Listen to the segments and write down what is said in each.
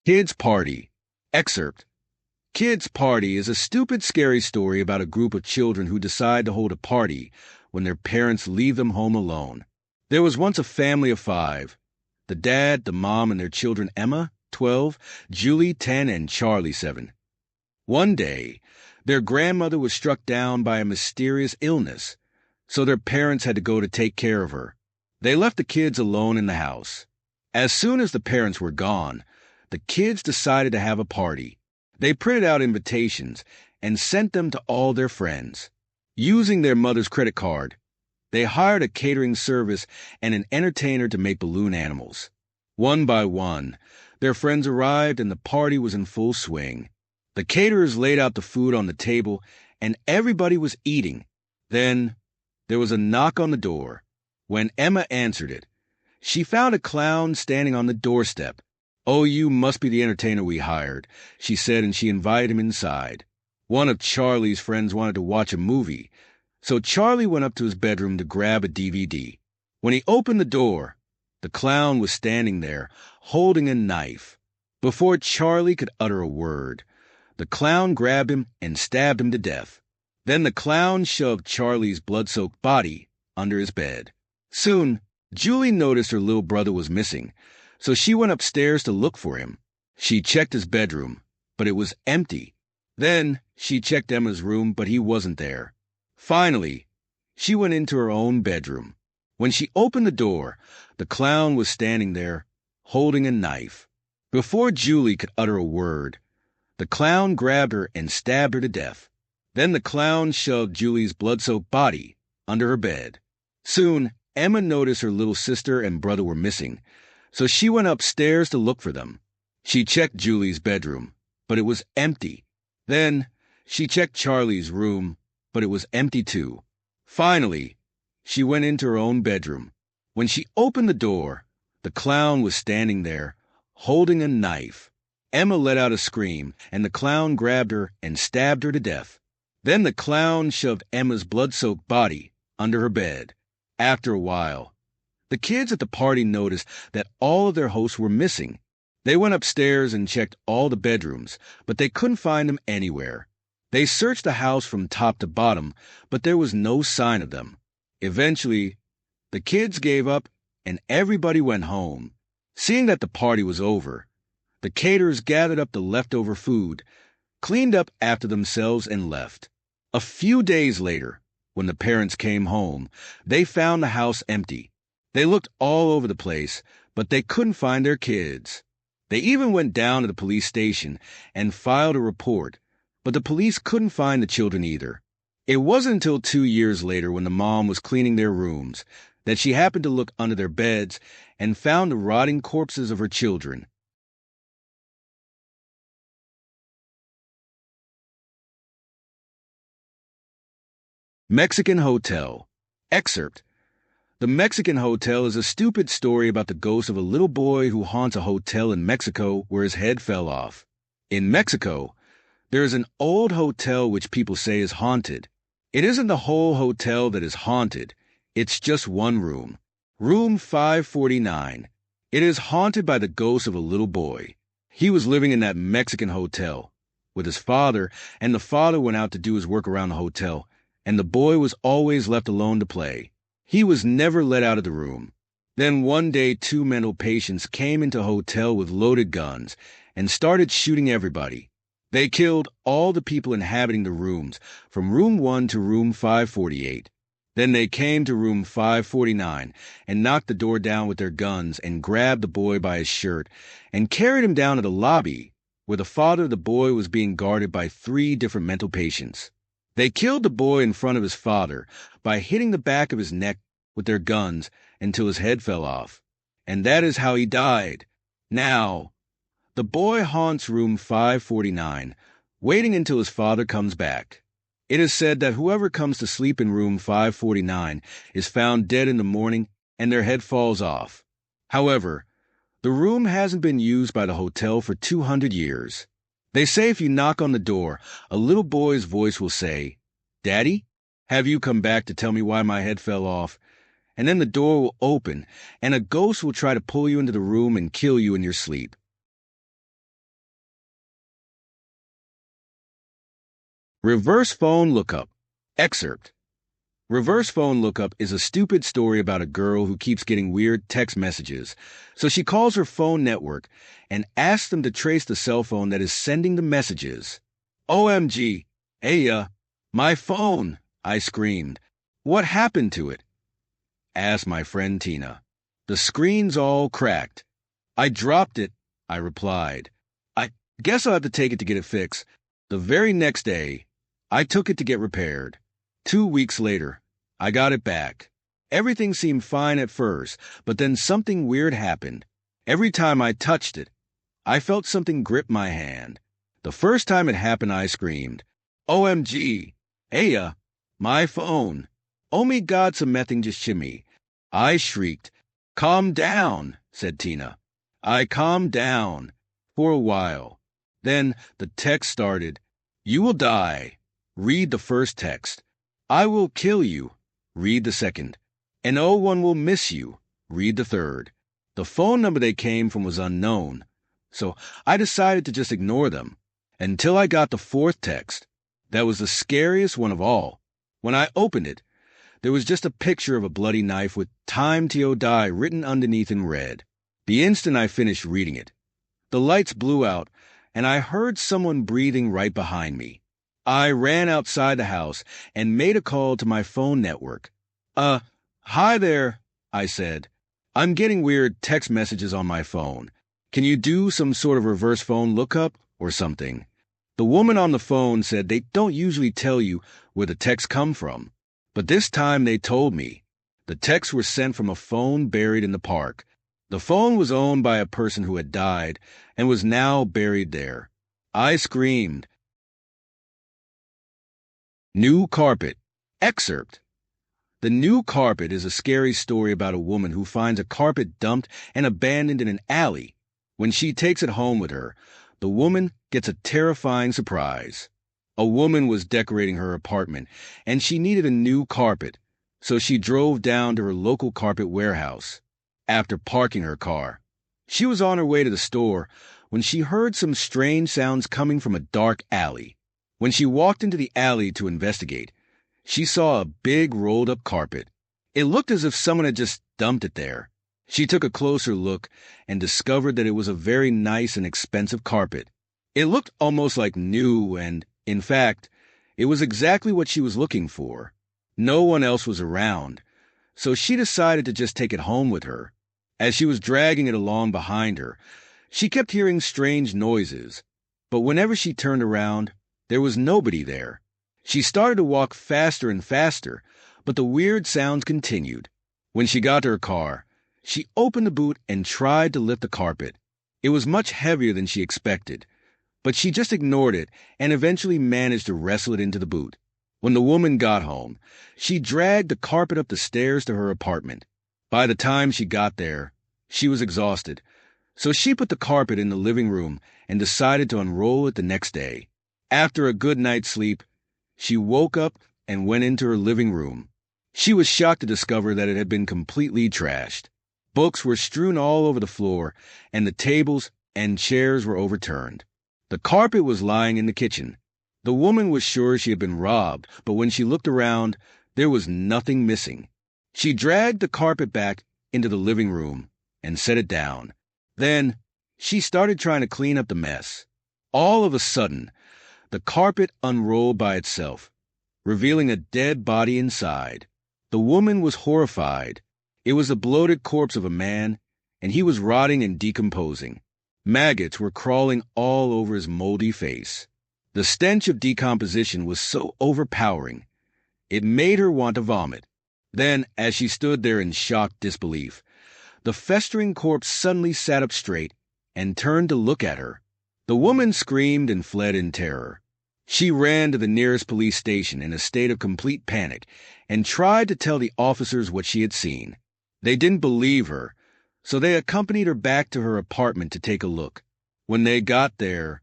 Kids Party. Excerpt. Kids Party is a stupid, scary story about a group of children who decide to hold a party when their parents leave them home alone. There was once a family of 5. The dad, the mom, and their children Emma, 12, Julie, 10, and Charlie, 7. One day, their grandmother was struck down by a mysterious illness, so their parents had to go to take care of her. They left the kids alone in the house. As soon as the parents were gone, the kids decided to have a party. They printed out invitations and sent them to all their friends. Using their mother's credit card, they hired a catering service and an entertainer to make balloon animals. One by one, their friends arrived and the party was in full swing. The caterers laid out the food on the table and everybody was eating. Then there was a knock on the door. When Emma answered it, she found a clown standing on the doorstep. "Oh, you must be the entertainer we hired," she said, and she invited him inside. One of Charlie's friends wanted to watch a movie, so Charlie went up to his bedroom to grab a DVD. When he opened the door, the clown was standing there, holding a knife. Before Charlie could utter a word, the clown grabbed him and stabbed him to death. Then the clown shoved Charlie's blood-soaked body under his bed. Soon, Julie noticed her little brother was missing, so she went upstairs to look for him. She checked his bedroom, but it was empty. Then she checked Emma's room, but he wasn't there. Finally, she went into her own bedroom. When she opened the door, the clown was standing there, holding a knife. Before Julie could utter a word, the clown grabbed her and stabbed her to death. Then the clown shoved Julie's blood-soaked body under her bed. Soon, Emma noticed her little sister and brother were missing, so she went upstairs to look for them. She checked Julie's bedroom, but it was empty. Then she checked Charlie's room, but it was empty too. Finally, she went into her own bedroom. When she opened the door, the clown was standing there, holding a knife. Emma let out a scream, and the clown grabbed her and stabbed her to death. Then the clown shoved Emma's blood-soaked body under her bed. After a while, the kids at the party noticed that all of their hosts were missing. They went upstairs and checked all the bedrooms, but they couldn't find them anywhere. They searched the house from top to bottom, but there was no sign of them. Eventually, the kids gave up and everybody went home. Seeing that the party was over, the caterers gathered up the leftover food, cleaned up after themselves, and left. A few days later, when the parents came home, they found the house empty. They looked all over the place, but they couldn't find their kids. They even went down to the police station and filed a report, but the police couldn't find the children either. It wasn't until 2 years later, when the mom was cleaning their rooms, that she happened to look under their beds and found the rotting corpses of her children. Mexican Hotel. Excerpt. The Mexican Hotel is a stupid story about the ghost of a little boy who haunts a hotel in Mexico where his head fell off. In Mexico, there is an old hotel which people say is haunted. It isn't the whole hotel that is haunted. It's just one room. Room 549. It is haunted by the ghost of a little boy. He was living in that Mexican hotel with his father, and the father went out to do his work around the hotel, and the boy was always left alone to play. He was never let out of the room. Then one day 2 mental patients came into a hotel with loaded guns and started shooting everybody. They killed all the people inhabiting the rooms from room 1 to room 548. Then they came to room 549 and knocked the door down with their guns and grabbed the boy by his shirt and carried him down to the lobby where the father of the boy was being guarded by 3 different mental patients. They killed the boy in front of his father by hitting the back of his neck with their guns until his head fell off. And that is how he died. Now, the boy haunts room 549, waiting until his father comes back. It is said that whoever comes to sleep in room 549 is found dead in the morning and their head falls off. However, the room hasn't been used by the hotel for 200 years. They say if you knock on the door, a little boy's voice will say, "Daddy, have you come back to tell me why my head fell off?" And then the door will open, and a ghost will try to pull you into the room and kill you in your sleep. Reverse phone lookup. Excerpt. Reverse phone lookup is a stupid story about a girl who keeps getting weird text messages. So she calls her phone network and asks them to trace the cell phone that is sending the messages. OMG. Aya, my phone, I screamed. What happened to it? Asked my friend Tina. The screen's all cracked. I dropped it, I replied. I guess I'll have to take it to get it fixed. The very next day, I took it to get repaired. 2 weeks later, I got it back. Everything seemed fine at first, but then something weird happened. Every time I touched it, I felt something grip my hand. The first time it happened, I screamed, OMG, Aya, my phone. Oh me God, some mething just shimmy. I shrieked. Calm down, said Tina. I calmed down for a while. Then the text started. You will die. Read the first text. I will kill you. Read the second. And no one will miss you. Read the third. The phone number they came from was unknown, so I decided to just ignore them until I got the fourth text. That was the scariest one of all. When I opened it, there was just a picture of a bloody knife with "Time to Die" written underneath in red. The instant I finished reading it, the lights blew out, and I heard someone breathing right behind me. I ran outside the house and made a call to my phone network. Hi there, I said. I'm getting weird text messages on my phone. Can you do some sort of reverse phone lookup or something? The woman on the phone said they don't usually tell you where the texts come from, but this time they told me. The texts were sent from a phone buried in the park. The phone was owned by a person who had died and was now buried there. I screamed. New carpet. Excerpt. The New Carpet is a scary story about a woman who finds a carpet dumped and abandoned in an alley. When she takes it home with her, the woman gets a terrifying surprise. A woman was decorating her apartment, and she needed a new carpet, so she drove down to her local carpet warehouse. After parking her car, she was on her way to the store when she heard some strange sounds coming from a dark alley. When she walked into the alley to investigate, she saw a big rolled-up carpet. It looked as if someone had just dumped it there. She took a closer look and discovered that it was a very nice and expensive carpet. It looked almost like new and, in fact, it was exactly what she was looking for. No one else was around, so she decided to just take it home with her. As she was dragging it along behind her, she kept hearing strange noises, but whenever she turned around, there was nobody there. She started to walk faster and faster, but the weird sounds continued. When she got to her car, she opened the boot and tried to lift the carpet. It was much heavier than she expected, but she just ignored it and eventually managed to wrestle it into the boot. When the woman got home, she dragged the carpet up the stairs to her apartment. By the time she got there, she was exhausted, so she put the carpet in the living room and decided to unroll it the next day. After a good night's sleep, she woke up and went into her living room. She was shocked to discover that it had been completely trashed. Books were strewn all over the floor, and the tables and chairs were overturned. The carpet was lying in the kitchen. The woman was sure she had been robbed, but when she looked around, there was nothing missing. She dragged the carpet back into the living room and set it down. Then she started trying to clean up the mess. All of a sudden, the carpet unrolled by itself, revealing a dead body inside. The woman was horrified. It was the bloated corpse of a man, and he was rotting and decomposing. Maggots were crawling all over his moldy face. The stench of decomposition was so overpowering, it made her want to vomit. Then, as she stood there in shocked disbelief, the festering corpse suddenly sat up straight and turned to look at her. The woman screamed and fled in terror. She ran to the nearest police station in a state of complete panic and tried to tell the officers what she had seen. They didn't believe her, so they accompanied her back to her apartment to take a look. When they got there,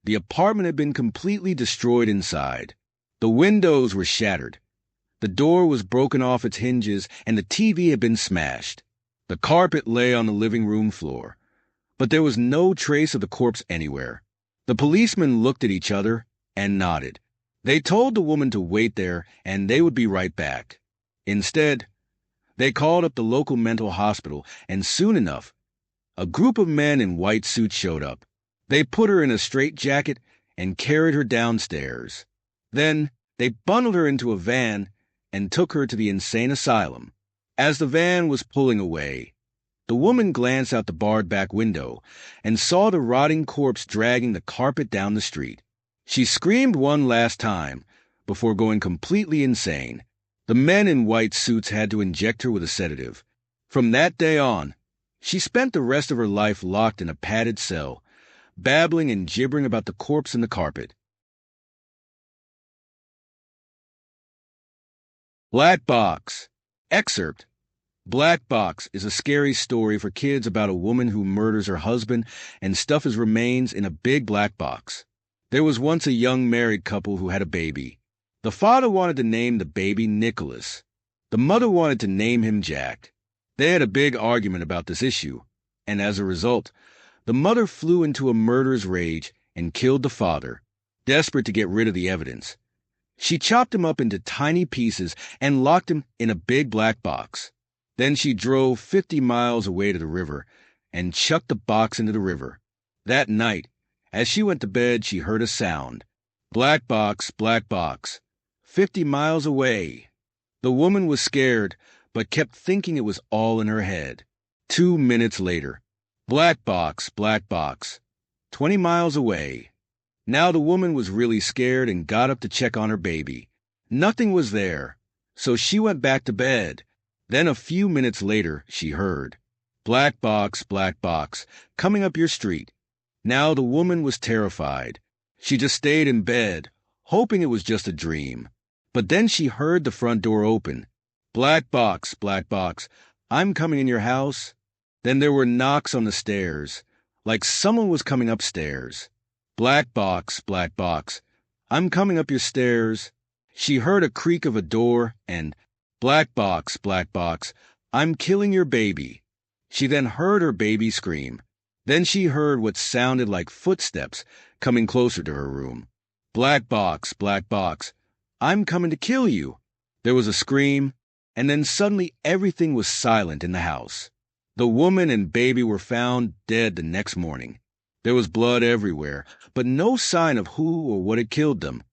the apartment had been completely destroyed inside. The windows were shattered. The door was broken off its hinges, and the TV had been smashed. The carpet lay on the living room floor, but there was no trace of the corpse anywhere. The policemen looked at each other and nodded. They told the woman to wait there and they would be right back. Instead, they called up the local mental hospital, and soon enough, a group of men in white suits showed up. They put her in a straitjacket and carried her downstairs. Then they bundled her into a van and took her to the insane asylum. As the van was pulling away, the woman glanced out the barred back window and saw the rotting corpse dragging the carpet down the street. She screamed one last time before going completely insane. The men in white suits had to inject her with a sedative. From that day on, she spent the rest of her life locked in a padded cell, babbling and gibbering about the corpse in the carpet. Black Box. Excerpt. Black Box is a scary story for kids about a woman who murders her husband and stuffs his remains in a big black box. There was once a young married couple who had a baby. The father wanted to name the baby Nicholas. The mother wanted to name him Jack. They had a big argument about this issue, and as a result, the mother flew into a murderous rage and killed the father, desperate to get rid of the evidence. She chopped him up into tiny pieces and locked him in a big black box. Then she drove 50 miles away to the river and chucked the box into the river. That night, as she went to bed, she heard a sound. Black box, 50 miles away. The woman was scared, but kept thinking it was all in her head. 2 minutes later, black box, 20 miles away. Now the woman was really scared and got up to check on her baby. Nothing was there, so she went back to bed. Then a few minutes later, she heard, black box, coming up your street. Now the woman was terrified. She just stayed in bed, hoping it was just a dream. But then she heard the front door open. Black box, I'm coming in your house. Then there were knocks on the stairs, like someone was coming upstairs. Black box, I'm coming up your stairs. She heard a creak of a door and, black box, I'm killing your baby. She then heard her baby scream. Then she heard what sounded like footsteps coming closer to her room. Black box, I'm coming to kill you. There was a scream, and then suddenly everything was silent in the house. The woman and baby were found dead the next morning. There was blood everywhere, but no sign of who or what had killed them.